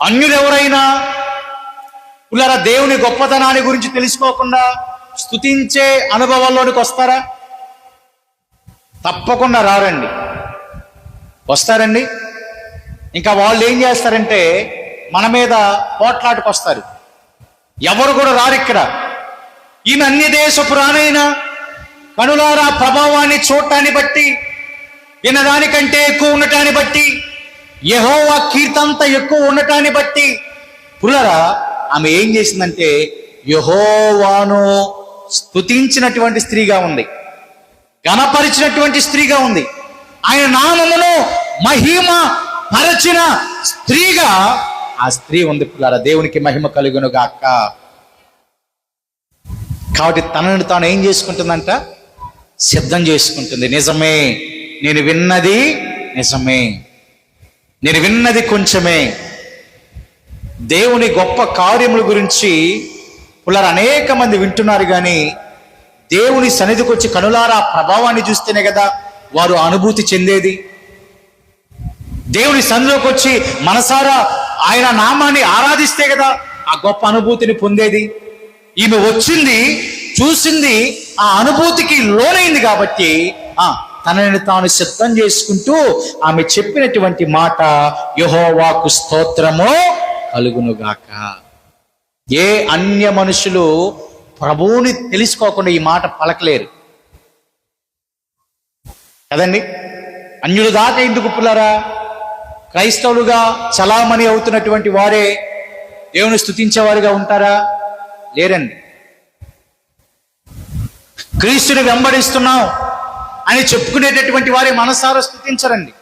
అన్యులెవరైనా పుల్లరా దేవుని గొప్పతనాన్ని గురించి తెలుసుకోకుండా స్తుతించే అనుభవాల్లోనికి వస్తారా? తప్పకుండా రారండి. వస్తారండి. ఇంకా వాళ్ళు ఏం చేస్తారంటే మన మీద పోట్లాటకు వస్తారు. ఎవరు కూడా రారు ఇక్కడ. ఈమె అన్య దేశపు రానైనా కనులారా ప్రభావాన్ని చూడటాన్ని బట్టి, వినడానికంటే ఎక్కువ ఉండటాన్ని బట్టి, యెహోవా కీర్తంత ఎక్కువ ఉండటాన్ని బట్టి పుల్లరా ఆమె ఏం చేసిందంటే యెహోవాను స్తుతించినటువంటి స్త్రీగా ఉంది, ఘనపరిచినటువంటి స్త్రీగా ఉంది, ఆయన నామమును మహిమ పరచిన స్త్రీగా ఆ స్త్రీ ఉంది. పుల్లారా దేవునికి మహిమ కలుగును గాక. కాబట్టి తనను తాను ఏం చేసుకుంటుందంట? సిద్ధం చేసుకుంటుంది. నిజమే, నేను విన్నది నిజమే, నేను విన్నది కొంచెమే. దేవుని గొప్ప కార్యముల గురించి పుల్లారా అనేక మంది వింటున్నారు, కానీ దేవుని సన్నిధికి వచ్చి కనులారా ప్రభావాన్ని చూస్తేనే కదా వారు అనుభూతి చెందేది. దేవుని సన్నిధిలోకి వచ్చి మనసారా ఆయన నామాన్ని ఆరాధిస్తే కదా ఆ గొప్ప అనుభూతిని పొందేది. ఈమె వచ్చింది, చూసింది, ఆ అనుభూతికి లోనైంది. కాబట్టి తనని తాను సిద్ధం చేసుకుంటూ ఆమె చెప్పినటువంటి మాట యెహోవాకు స్తోత్రము కలుగునుగాక. ఏ అన్య మనుషులు ప్రభువుని తెలుసుకోకుండా ఈ మాట పలకలేరు కదండి. అన్యులు దాకా ఎందుకు పుల్లారా? క్రైస్తవులుగా చలామణి అవుతున్నటువంటి వారే దేవుని స్తుతించేవారుగా ఉంటారా? లేరండి. క్రీస్తుని వెంబడిస్తున్నాం అని చెప్పుకునేటటువంటి వారే మనసారా స్తుతించరండి.